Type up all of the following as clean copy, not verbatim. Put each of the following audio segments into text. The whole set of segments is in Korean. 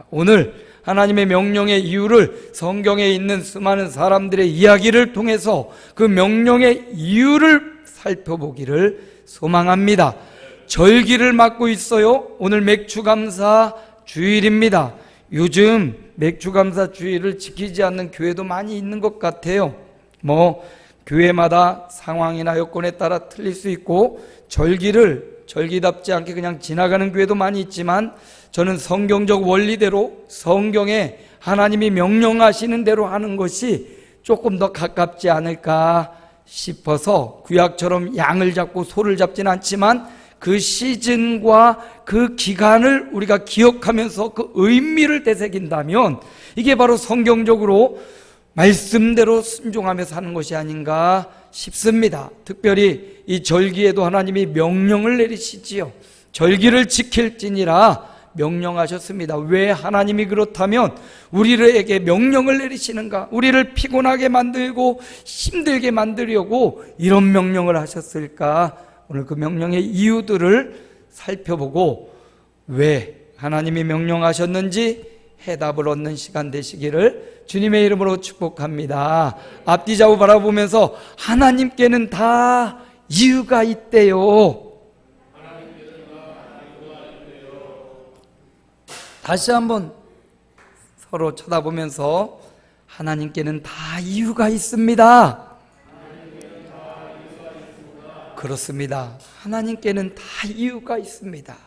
오늘 하나님의 명령의 이유를 성경에 있는 수많은 사람들의 이야기를 통해서 그 명령의 이유를 살펴보기를 소망합니다. 절기를 맞고 있어요. 오늘 맥주감사 주일입니다. 요즘 맥주감사 주일을 지키지 않는 교회도 많이 있는 것 같아요. 교회마다 상황이나 여건에 따라 틀릴 수 있고, 절기를 절기답지 않게 그냥 지나가는 교회도 많이 있지만, 저는 성경적 원리대로 성경에 하나님이 명령하시는 대로 하는 것이 조금 더 가깝지 않을까 싶어서, 구약처럼 양을 잡고 소를 잡지는 않지만 그 시즌과 그 기간을 우리가 기억하면서 그 의미를 되새긴다면 이게 바로 성경적으로 말씀대로 순종하며 사는 것이 아닌가 싶습니다. 특별히 이 절기에도 하나님이 명령을 내리시지요. 절기를 지킬지니라 명령하셨습니다. 왜 하나님이 그렇다면 우리에게 명령을 내리시는가? 우리를 피곤하게 만들고 힘들게 만들려고 이런 명령을 하셨을까? 오늘 그 명령의 이유들을 살펴보고 왜 하나님이 명령하셨는지 해답을 얻는 시간 되시기를 주님의 이름으로 축복합니다. 앞뒤 좌우 바라보면서 하나님께는 다 이유가 있대요. 다시 한번 서로 쳐다보면서 하나님께는 다 이유가 있습니다. 그렇습니다. 하나님께는 다 이유가 있습니다.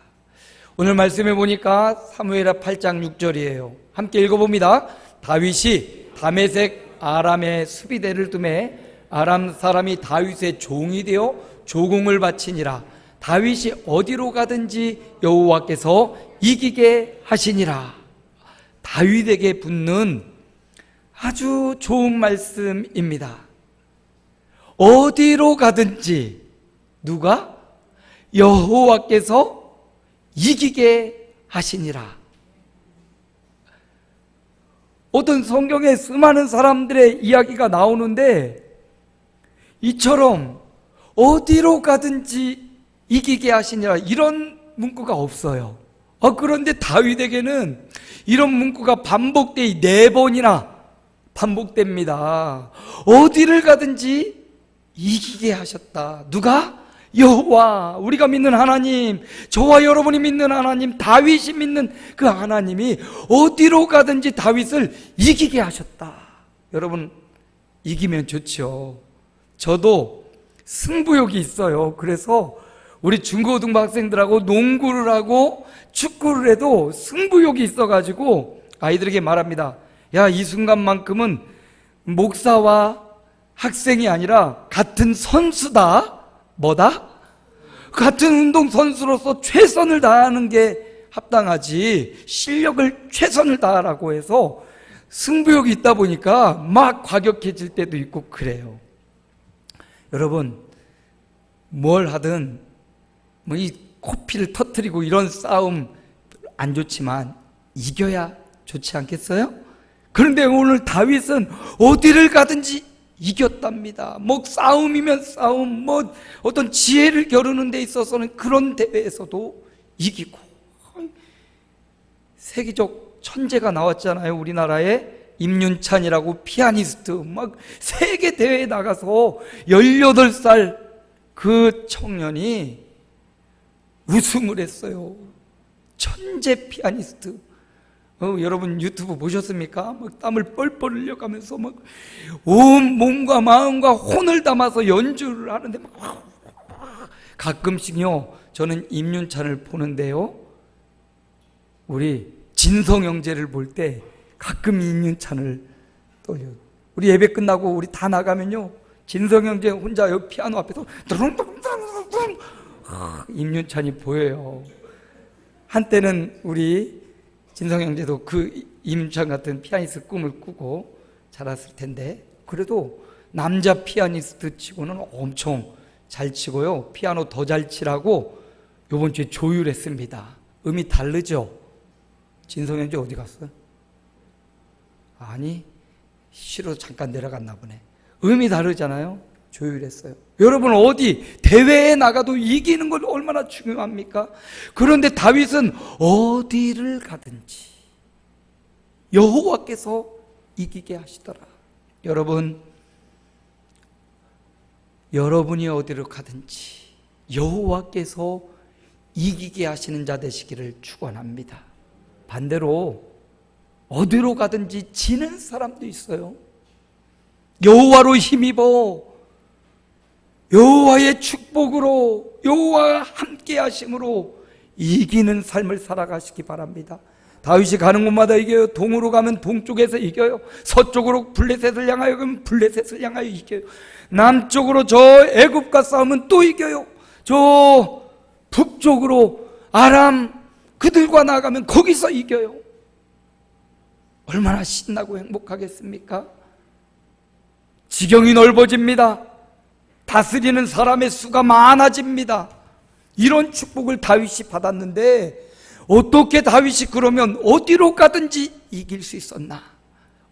오늘 말씀해 보니까 사무엘하 8장 6절이에요. 함께 읽어봅니다. 다윗이 다메섹 아람의 수비대를 두매 아람 사람이 다윗의 종이 되어 조공을 바치니라. 다윗이 어디로 가든지 여호와께서 이기게 하시니라. 다윗에게 붙는 아주 좋은 말씀입니다. 어디로 가든지 누가? 여호와께서 이기게 하시니라. 어떤 성경에 수많은 사람들의 이야기가 나오는데 이처럼 어디로 가든지 이기게 하시니라 이런 문구가 없어요. 그런데 다윗에게는 이런 문구가 반복돼 4번이나 반복됩니다. 어디를 가든지 이기게 하셨다. 누가? 여호와, 우리가 믿는 하나님, 저와 여러분이 믿는 하나님, 다윗이 믿는 그 하나님이 어디로 가든지 다윗을 이기게 하셨다. 여러분, 이기면 좋죠. 저도 승부욕이 있어요. 그래서 우리 중고등부 학생들하고 농구를 하고 축구를 해도 승부욕이 있어가지고 아이들에게 말합니다. 야, 이 순간만큼은 목사와 학생이 아니라 같은 선수다. 뭐다? 같은 운동선수로서 최선을 다하는 게 합당하지 실력을 최선을 다하라고 해서 승부욕이 있다 보니까 막 과격해질 때도 있고 그래요. 여러분, 뭘 하든 이 코피를 터뜨리고 이런 싸움 안 좋지만 이겨야 좋지 않겠어요? 그런데 오늘 다윗은 어디를 가든지 이겼답니다. 싸움이면 싸움, 어떤 지혜를 겨루는 데 있어서는 그런 대회에서도 이기고. 세계적 천재가 나왔잖아요. 우리나라에 임윤찬이라고 피아니스트 세계 대회에 나가서 18살 그 청년이 우승을 했어요. 천재 피아니스트. 여러분 유튜브 보셨습니까? 땀을 뻘뻘 흘려가면서 온 몸과 마음과 혼을 담아서 연주를 하는데 가끔씩요 저는 임윤찬을 보는데요, 우리 진성 형제를 볼 때 가끔 임윤찬을 떠요. 우리 예배 끝나고 우리 다 나가면요 진성 형제 혼자 여기 피아노 앞에서 임윤찬이 보여요. 한때는 우리 진성 형제도 그 임윤찬 같은 피아니스트 꿈을 꾸고 자랐을 텐데, 그래도 남자 피아니스트 치고는 엄청 잘 치고요, 피아노 더 잘 치라고 이번 주에 조율했습니다. 음이 다르죠? 진성 형제 어디 갔어요? 아니, 쉬러 잠깐 내려갔나 보네. 음이 다르잖아요. 조율했어요. 여러분, 어디 대회에 나가도 이기는 건 얼마나 중요합니까? 그런데 다윗은 어디를 가든지 여호와께서 이기게 하시더라. 여러분이 어디로 가든지 여호와께서 이기게 하시는 자 되시기를 축원합니다. 반대로 어디로 가든지 지는 사람도 있어요. 여호와로 힘입어 여호와의 축복으로 여호와와 함께 하심으로 이기는 삶을 살아가시기 바랍니다. 다윗이 가는 곳마다 이겨요. 동으로 가면 동쪽에서 이겨요. 서쪽으로 블레셋을 향하여 가면 블레셋을 향하여 이겨요. 남쪽으로 저 애굽과 싸우면 또 이겨요. 저 북쪽으로 아람 그들과 나가면 거기서 이겨요. 얼마나 신나고 행복하겠습니까? 지경이 넓어집니다. 다스리는 사람의 수가 많아집니다. 이런 축복을 다윗이 받았는데 어떻게 다윗이 그러면 어디로 가든지 이길 수 있었나?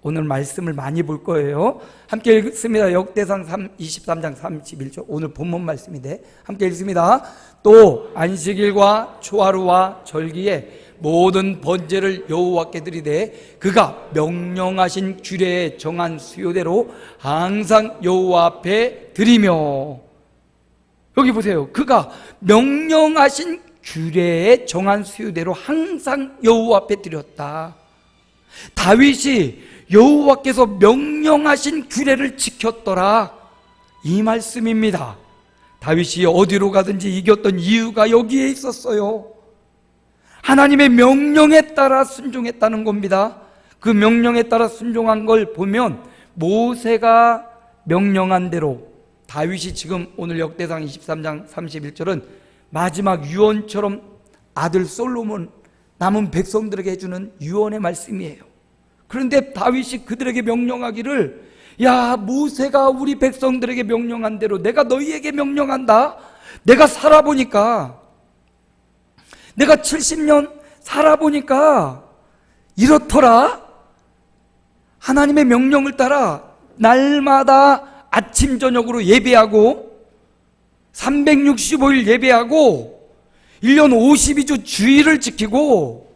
오늘 말씀을 많이 볼 거예요. 함께 읽습니다. 역대상 23장 31절 오늘 본문 말씀인데 함께 읽습니다. 또 안식일과 초하루와 절기에 모든 번제를 여호와께 드리되 그가 명령하신 규례에 정한 수요대로 항상 여호와 앞에 드리며, 여기 보세요. 그가 명령하신 규례에 정한 수요대로 항상 여호와 앞에 드렸다. 다윗이 여호와께서 명령하신 규례를 지켰더라, 이 말씀입니다. 다윗이 어디로 가든지 이겼던 이유가 여기에 있었어요. 하나님의 명령에 따라 순종했다는 겁니다. 그 명령에 따라 순종한 걸 보면 모세가 명령한 대로 다윗이 지금 오늘 역대상 23장 31절은 마지막 유언처럼 아들 솔로몬 남은 백성들에게 해주는 유언의 말씀이에요. 그런데 다윗이 그들에게 명령하기를, 야, 모세가 우리 백성들에게 명령한 대로 내가 너희에게 명령한다. 내가 살아보니까, 내가 70년 살아보니까 이렇더라. 하나님의 명령을 따라 날마다 아침 저녁으로 예배하고 365일 예배하고 1년 52주 주일을 지키고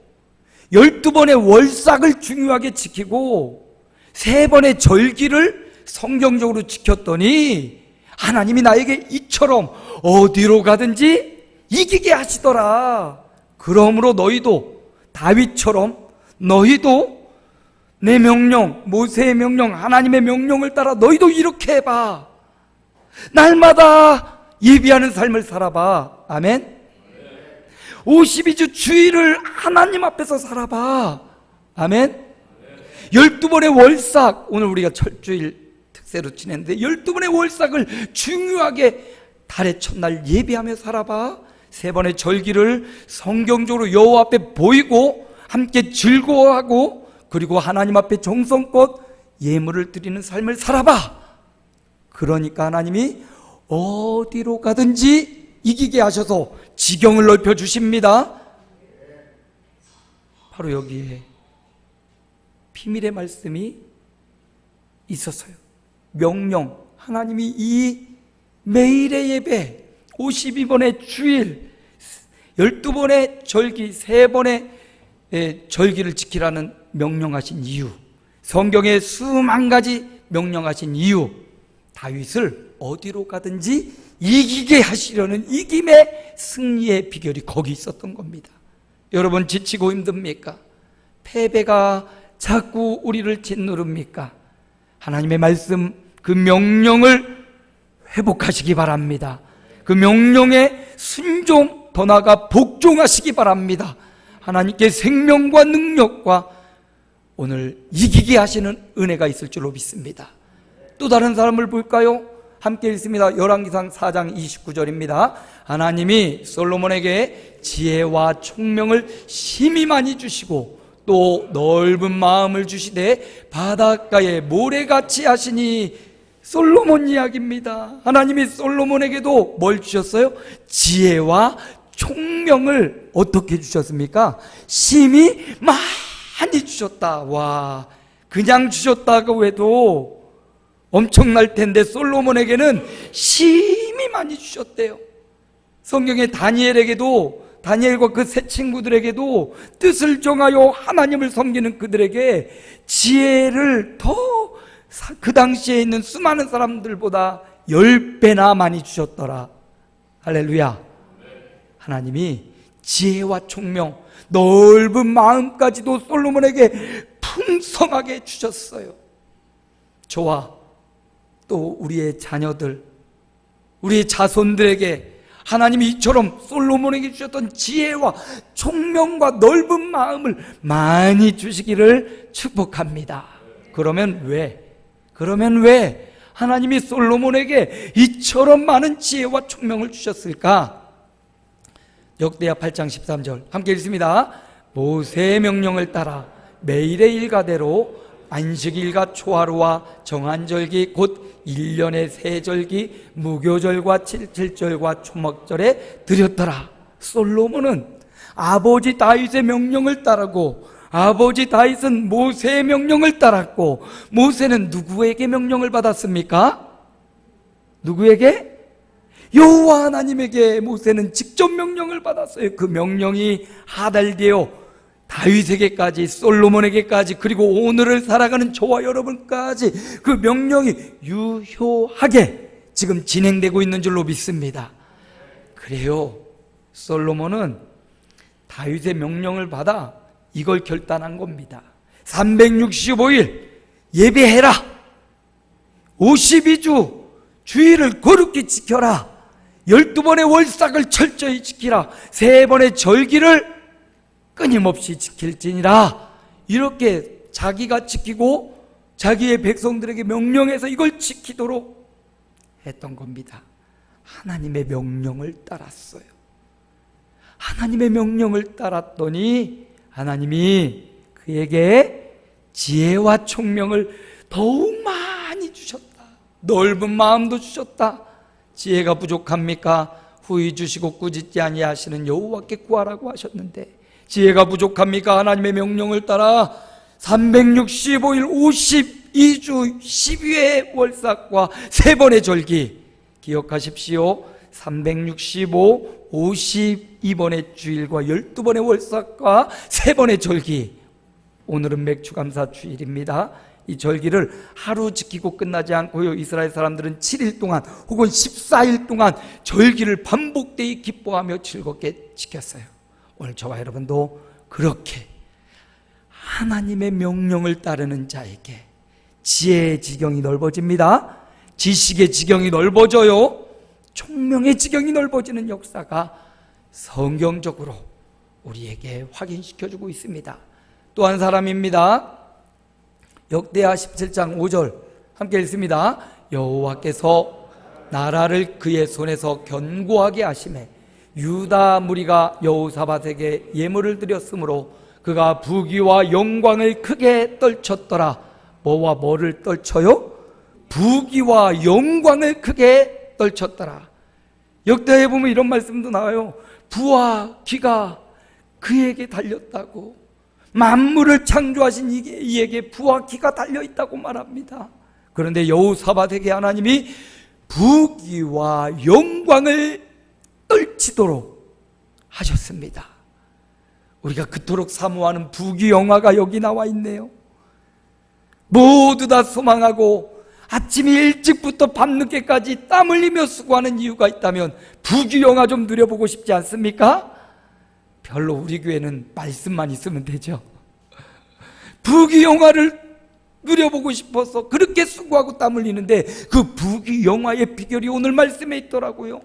12번의 월삭을 중요하게 지키고 3번의 절기를 성경적으로 지켰더니 하나님이 나에게 이처럼 어디로 가든지 이기게 하시더라. 그러므로 너희도 다윗처럼 너희도 내 명령, 모세의 명령, 하나님의 명령을 따라 너희도 이렇게 해봐. 날마다 예비하는 삶을 살아봐. 아멘. 52주 주일을 하나님 앞에서 살아봐. 아멘. 12번의 월삭, 오늘 우리가 철주일 특세로 지냈는데 12번의 월삭을 중요하게 달의 첫날 예비하며 살아봐. 3번의 절기를 성경적으로 여호와 앞에 보이고 함께 즐거워하고 그리고 하나님 앞에 정성껏 예물을 드리는 삶을 살아봐. 그러니까 하나님이 어디로 가든지 이기게 하셔서 지경을 넓혀 주십니다. 바로 여기에 비밀의 말씀이 있었어요. 명령, 하나님이 이 매일의 예배 52번의 주일 12번의 절기 3번의 절기를 지키라는 명령하신 이유, 성경에 수만 가지 명령하신 이유, 다윗을 어디로 가든지 이기게 하시려는 이김의 승리의 비결이 거기 있었던 겁니다. 여러분 지치고 힘듭니까? 패배가 자꾸 우리를 짓누릅니까? 하나님의 말씀 그 명령을 회복하시기 바랍니다. 그 명령에 순종, 더 나아가 복종하시기 바랍니다. 하나님께 생명과 능력과 오늘 이기게 하시는 은혜가 있을 줄로 믿습니다. 또 다른 사람을 볼까요? 함께 읽습니다. 열왕기상 4장 29절입니다. 하나님이 솔로몬에게 지혜와 총명을 심히 많이 주시고 또 넓은 마음을 주시되 바닷가에 모래같이 하시니, 솔로몬 이야기입니다. 하나님이 솔로몬에게도 뭘 주셨어요? 지혜와 총명을 어떻게 주셨습니까? 심히 많이 주셨다. 와, 그냥 주셨다고 해도 엄청날 텐데 솔로몬에게는 심히 많이 주셨대요. 성경에 다니엘에게도 다니엘과 그 세 친구들에게도 뜻을 정하여 하나님을 섬기는 그들에게 지혜를 더 그 당시에 있는 수많은 사람들보다 10배나 많이 주셨더라. 할렐루야. 하나님이 지혜와 총명, 넓은 마음까지도 솔로몬에게 풍성하게 주셨어요. 저와 또 우리의 자녀들, 우리의 자손들에게 하나님이 이처럼 솔로몬에게 주셨던 지혜와 총명과 넓은 마음을 많이 주시기를 축복합니다. 그러면 왜 하나님이 솔로몬에게 이처럼 많은 지혜와 총명을 주셨을까? 역대하 8장 13절 함께 읽습니다. 모세의 명령을 따라 매일의 일과대로 안식일과 초하루와 정한절기 곧 1년의 세절기 무교절과 칠칠절과 초막절에 드렸더라. 솔로몬은 아버지 다윗의 명령을 따르고 아버지 다윗은 모세의 명령을 따랐고, 모세는 누구에게 명령을 받았습니까? 누구에게? 여호와 하나님에게 모세는 직접 명령을 받았어요. 그 명령이 하달되어 다윗에게까지, 솔로몬에게까지, 그리고 오늘을 살아가는 저와 여러분까지 그 명령이 유효하게 지금 진행되고 있는 줄로 믿습니다. 그래요, 솔로몬은 다윗의 명령을 받아 이걸 결단한 겁니다. 365일 예배해라, 52주 주일을 거룩히 지켜라, 12번의 월삭을 철저히 지키라, 3번의 절기를 끊임없이 지킬지니라. 이렇게 자기가 지키고 자기의 백성들에게 명령해서 이걸 지키도록 했던 겁니다. 하나님의 명령을 따랐어요. 하나님의 명령을 따랐더니 하나님이 그에게 지혜와 총명을 더욱 많이 주셨다. 넓은 마음도 주셨다. 지혜가 부족합니까? 후히 주시고 꾸짖지 아니하시는 여호와께 구하라고 하셨는데, 지혜가 부족합니까? 하나님의 명령을 따라 365일 52주 12회의 월삭과 3번의 절기, 기억하십시오. 365, 52번의 주일과 12번의 월삭과 3번의 절기. 오늘은 맥주감사 주일입니다. 이 절기를 하루 지키고 끝나지 않고요, 이스라엘 사람들은 7일 동안 혹은 14일 동안 절기를 반복되이 기뻐하며 즐겁게 지켰어요. 오늘 저와 여러분도 그렇게 하나님의 명령을 따르는 자에게 지혜의 지경이 넓어집니다. 지식의 지경이 넓어져요. 총명의 지경이 넓어지는 역사가 성경적으로 우리에게 확인시켜주고 있습니다. 또 한 사람입니다. 역대하 17장 5절 함께 읽습니다. 여호와께서 나라를 그의 손에서 견고하게 하시매 유다 무리가 여호사밧에게 예물을 드렸으므로 그가 부귀와 영광을 크게 떨쳤더라. 뭐와 뭐를 떨쳐요? 부귀와 영광을 크게 떨쳤더라. 역대에 보면 이런 말씀도 나와요. 부와 귀가 그에게 달렸다고. 만물을 창조하신 이에게 부와 귀가 달려있다고 말합니다. 그런데 여호사밧에게 하나님이 부귀와 영광을 떨치도록 하셨습니다. 우리가 그토록 사모하는 부귀 영화가 여기 나와 있네요. 모두 다 소망하고 아침 일찍부터 밤늦게까지 땀 흘리며 수고하는 이유가 있다면 부귀 영화 좀 누려보고 싶지 않습니까? 별로 우리 교회는 말씀만 있으면 되죠. 부귀 영화를 누려보고 싶어서 그렇게 수고하고 땀 흘리는데 그 부귀 영화의 비결이 오늘 말씀에 있더라고요.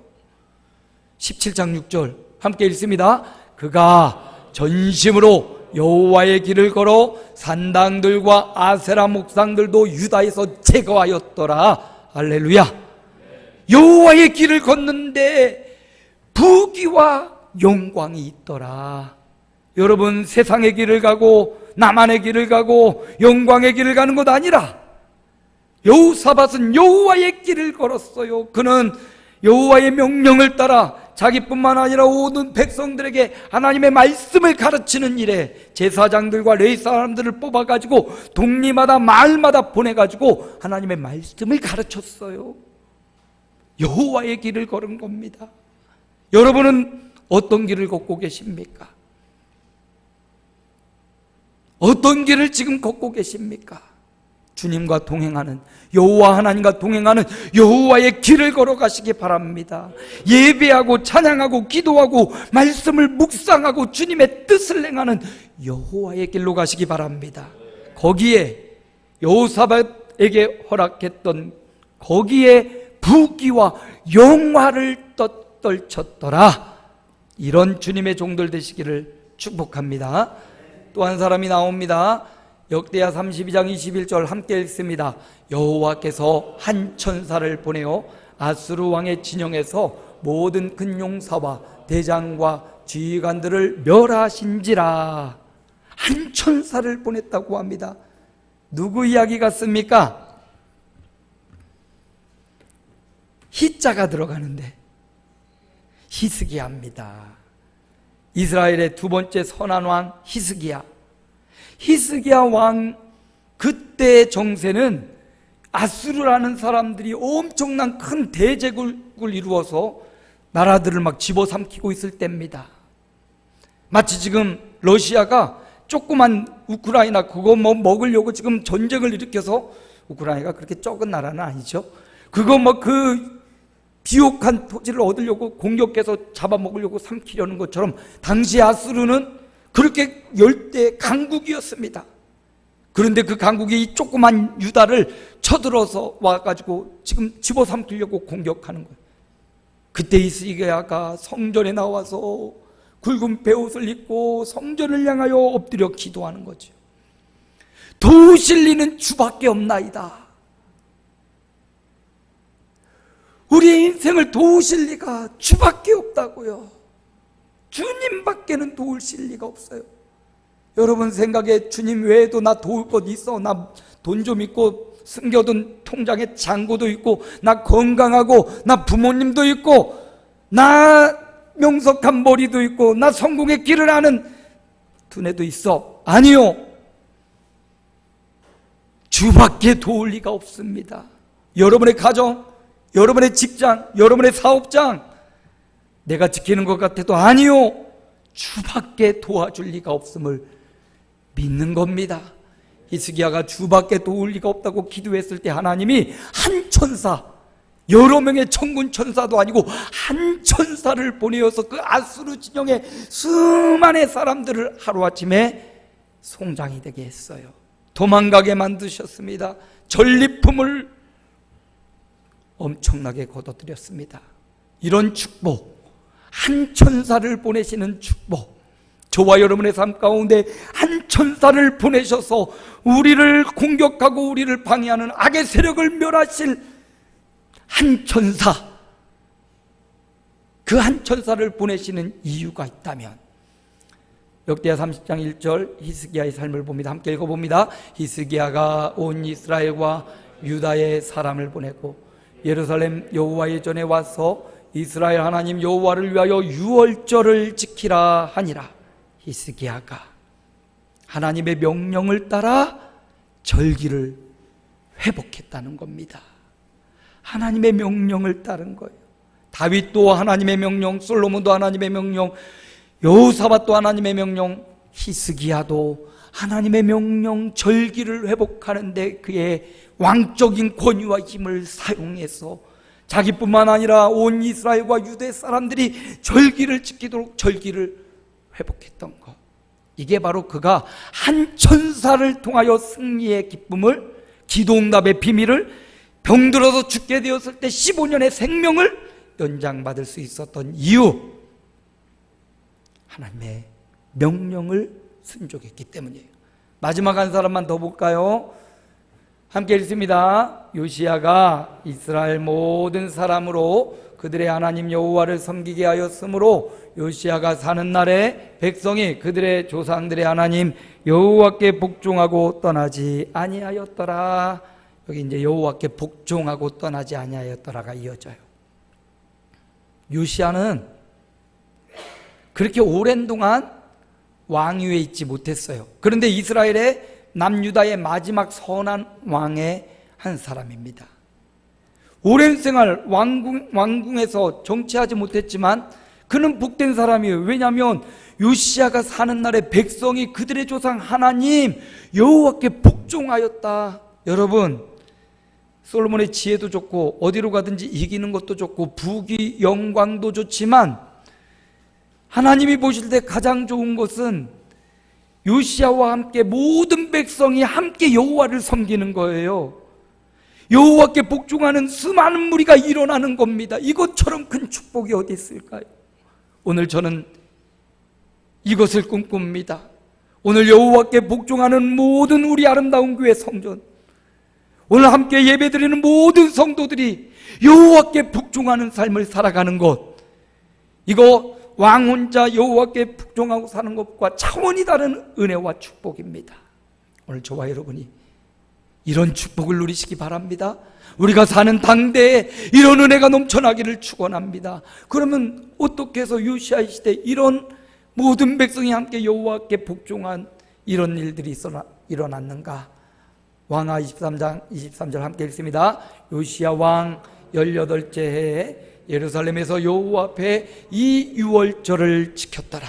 17장 6절 함께 읽습니다. 그가 전심으로 여호와의 길을 걸어 산당들과 아세라 목상들도 유다에서 제거하였더라. 할렐루야. 여호와의 길을 걷는데 부귀와 영광이 있더라. 여러분, 세상의 길을 가고 나만의 길을 가고 영광의 길을 가는 것 아니라 여호사밧은 여호와의 길을 걸었어요. 그는 여호와의 명령을 따라 자기뿐만 아니라 모든 백성들에게 하나님의 말씀을 가르치는 일에 제사장들과 레위 사람들을 뽑아가지고 동리마다 마을마다 보내가지고 하나님의 말씀을 가르쳤어요. 여호와의 길을 걸은 겁니다. 여러분은 어떤 길을 걷고 계십니까? 어떤 길을 지금 걷고 계십니까? 주님과 동행하는, 여호와 하나님과 동행하는 여호와의 길을 걸어가시기 바랍니다. 예배하고 찬양하고 기도하고 말씀을 묵상하고 주님의 뜻을 행하는 여호와의 길로 가시기 바랍니다. 거기에 여호사밧에게 허락했던 거기에 부귀와 영화를 떨쳤더라. 이런 주님의 종들 되시기를 축복합니다. 또 한 사람이 나옵니다. 역대하 32장 21절 함께 읽습니다. 여호와께서 한 천사를 보내어 아수르 왕의 진영에서 모든 큰 용사와 대장과 지휘관들을 멸하신지라. 한 천사를 보냈다고 합니다. 누구 이야기 같습니까? 히자가 들어가는데 히스기야입니다. 이스라엘의 두 번째 선한 왕 히스기야. 히스기야 왕 그때의 정세는 아수르라는 사람들이 엄청난 큰 대제국을 이루어서 나라들을 막 집어삼키고 있을 때입니다. 마치 지금 러시아가 조그만 우크라이나 그거 뭐 먹으려고 지금 전쟁을 일으켜서, 우크라이나가 그렇게 적은 나라는 아니죠. 그거 뭐 그 비옥한 토지를 얻으려고 공격해서 잡아먹으려고 삼키려는 것처럼 당시 아수르는 그렇게 열대 강국이었습니다. 그런데 그 강국이 이 조그만 유다를 쳐들어서 와가지고 지금 집어삼키려고 공격하는 거예요. 그때 히스기야가 성전에 나와서 굵은 베옷을 입고 성전을 향하여 엎드려 기도하는 거죠. 도우실 리는 주밖에 없나이다. 우리의 인생을 도우실 리가 주밖에 없다고요. 주님밖에는 도우실 리가 없어요. 여러분 생각에 주님 외에도 나 도울 것 있어? 나 돈 좀 있고 숨겨둔 통장에 잔고도 있고, 나 건강하고, 나 부모님도 있고, 나 명석한 머리도 있고, 나 성공의 길을 아는 두뇌도 있어. 아니요, 주밖에 도울 리가 없습니다. 여러분의 가정, 여러분의 직장, 여러분의 사업장 내가 지키는 것 같아도 아니요, 주밖에 도와줄 리가 없음을 믿는 겁니다. 히스기야가 주밖에 도울 리가 없다고 기도했을 때 하나님이 한 천사, 여러 명의 천군 천사도 아니고 한 천사를 보내어서 그 아수르 진영의 수많은 사람들을 하루아침에 송장이 되게 했어요. 도망가게 만드셨습니다. 전리품을 엄청나게 거둬들였습니다. 이런 축복, 한 천사를 보내시는 축복, 저와 여러분의 삶 가운데 한 천사를 보내셔서 우리를 공격하고 우리를 방해하는 악의 세력을 멸하실 한 천사, 그 한 천사를 보내시는 이유가 있다면, 역대하 30장 1절 히스기야의 삶을 봅니다. 함께 읽어봅니다. 히스기야가 온 이스라엘과 유다의 사람을 보내고 예루살렘 여호와의 전에 와서 이스라엘 하나님 여호와를 위하여 유월절을 지키라 하니라. 히스기야가 하나님의 명령을 따라 절기를 회복했다는 겁니다. 하나님의 명령을 따른 거예요. 다윗도 하나님의 명령, 솔로몬도 하나님의 명령, 여호사밧도 하나님의 명령, 히스기야도 하나님의 명령, 절기를 회복하는데 그의 왕적인 권위와 힘을 사용해서 자기뿐만 아니라 온 이스라엘과 유대 사람들이 절기를 지키도록 절기를 회복했던 것, 이게 바로 그가 한 천사를 통하여 승리의 기쁨을, 기도응답의 비밀을, 병들어서 죽게 되었을 때 15년의 생명을 연장받을 수 있었던 이유, 하나님의 명령을 순종했기 때문이에요. 마지막 한 사람만 더 볼까요? 함께 읽습니다. 요시야가 이스라엘 모든 사람으로 그들의 하나님 여호와를 섬기게 하였으므로 요시야가 사는 날에 백성이 그들의 조상들의 하나님 여호와께 복종하고 떠나지 아니하였더라. 여기 이제 여호와께 복종하고 떠나지 아니하였더라가 이어져요. 요시야는 그렇게 오랜 동안 왕위에 있지 못했어요. 그런데 이스라엘의 남유다의 마지막 선한 왕의 한 사람입니다. 오랜 생활 왕궁에서 정치하지 못했지만 그는 복된 사람이에요. 왜냐하면 요시야가 사는 날에 백성이 그들의 조상 하나님 여호와께 복종하였다. 여러분, 솔로몬의 지혜도 좋고 어디로 가든지 이기는 것도 좋고 부귀 영광도 좋지만 하나님이 보실 때 가장 좋은 것은 요시야와 함께 모든 백성이 함께 여호와를 섬기는 거예요. 여호와께 복종하는 수많은 무리가 일어나는 겁니다. 이것처럼 큰 축복이 어디 있을까요? 오늘 저는 이것을 꿈꿉니다. 오늘 여호와께 복종하는 모든 우리 아름다운 교회 성전, 오늘 함께 예배드리는 모든 성도들이 여호와께 복종하는 삶을 살아가는 것, 이거 왕 혼자 여호와께 복종하고 사는 것과 차원이 다른 은혜와 축복입니다. 오늘 저와 여러분이 이런 축복을 누리시기 바랍니다. 우리가 사는 당대에 이런 은혜가 넘쳐나기를 축원합니다. 그러면 어떻게 해서 요시야 시대 이런 모든 백성이 함께 여호와께 복종한 이런 일들이 일어났는가? 왕하 23장 23절 함께 읽습니다. 요시야 왕 18째 해에 예루살렘에서 여호와 앞에 이 유월절을 지켰더라.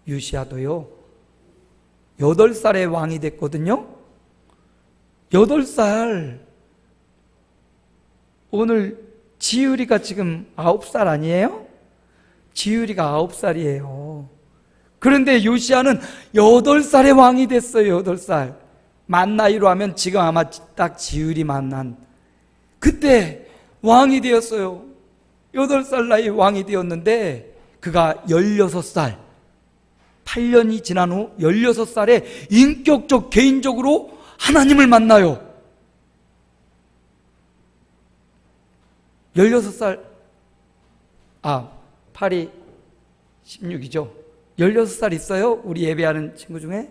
요시야도요 8살에 왕이 됐거든요. 8살. 오늘 지율이가 지금 9살 아니에요? 지율이가 9살이에요. 그런데 요시야는 8살에 왕이 됐어요. 8살. 만 나이로 하면 지금 아마 딱 지율이 만난 그때 왕이 되었어요. 8살 나이 왕이 되었는데 그가 16살, 8년이 지난 후 16살에 인격적 개인적으로 하나님을 만나요. 16살 8이 16이죠 16살 있어요? 우리 예배하는 친구 중에?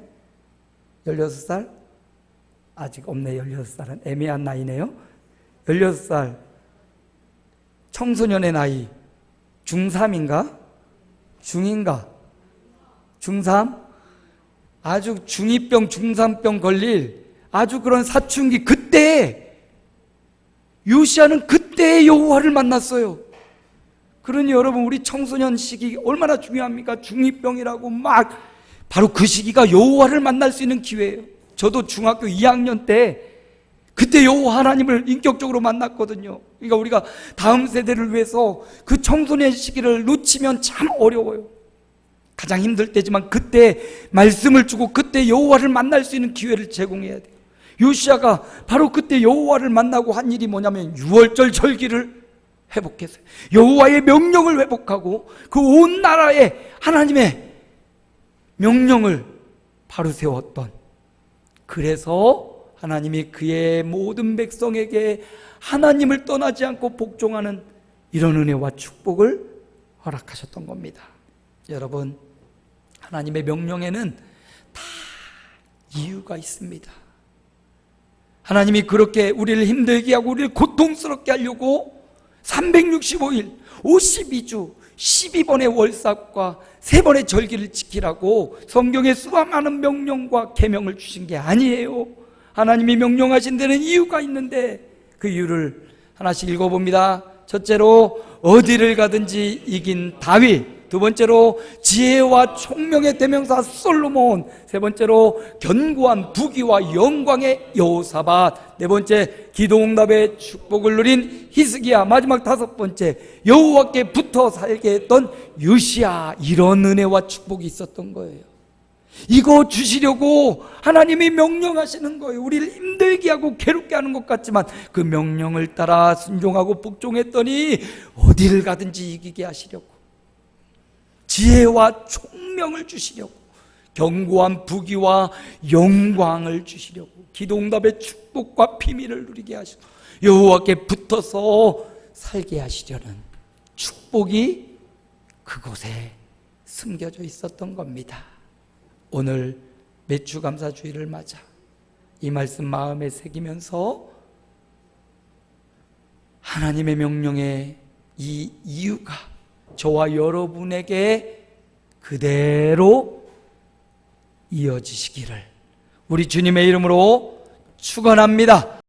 16살? 아직 없네. 16살은 애매한 나이네요. 16살 청소년의 나이 중3인가? 중인가? 중3? 아주 중2병 중3병 걸릴 아주 그런 사춘기, 그때 요시야는 그때 여호와를 만났어요. 그러니 여러분, 우리 청소년 시기 얼마나 중요합니까? 중2병이라고 막 바로 그 시기가 여호와를 만날 수 있는 기회예요. 저도 중학교 2학년 때 그때 여호와 하나님을 인격적으로 만났거든요. 그러니까 우리가 다음 세대를 위해서 그 청소년 시기를 놓치면 참 어려워요. 가장 힘들 때지만 그때 말씀을 주고 그때 여호와를 만날 수 있는 기회를 제공해야 돼요. 요시야가 바로 그때 여호와를 만나고 한 일이 뭐냐면 유월절 절기를 회복했어요. 여호와의 명령을 회복하고 그 온 나라에 하나님의 명령을 바로 세웠던, 그래서 하나님이 그의 모든 백성에게 하나님을 떠나지 않고 복종하는 이런 은혜와 축복을 허락하셨던 겁니다. 여러분, 하나님의 명령에는 다 이유가 있습니다. 하나님이 그렇게 우리를 힘들게 하고 우리를 고통스럽게 하려고 365일 52주 12번의 월삭과 3번의 절기를 지키라고 성경에 수많은 명령과 계명을 주신 게 아니에요. 하나님이 명령하신 데는 이유가 있는데 그 이유를 하나씩 읽어봅니다. 첫째로 어디를 가든지 이긴 다윗, 두 번째로 지혜와 총명의 대명사 솔로몬, 세 번째로 견고한 부귀와 영광의 여호사밧, 네 번째 기도응답의 축복을 누린 히스기야, 마지막 5번째 여호와께 붙어 살게 했던 요시야. 이런 은혜와 축복이 있었던 거예요. 이거 주시려고 하나님이 명령하시는 거예요. 우리를 힘들게 하고 괴롭게 하는 것 같지만 그 명령을 따라 순종하고 복종했더니 어디를 가든지 이기게 하시려고, 지혜와 총명을 주시려고, 견고한 부귀와 영광을 주시려고, 기도응답의 축복과 비밀을 누리게 하시고 여호와께 붙어서 살게 하시려는 축복이 그곳에 숨겨져 있었던 겁니다. 오늘 매추감사주일을 맞아 이 말씀 마음에 새기면서 하나님의 명령의 이 이유가 저와 여러분에게 그대로 이어지시기를 우리 주님의 이름으로 축원합니다.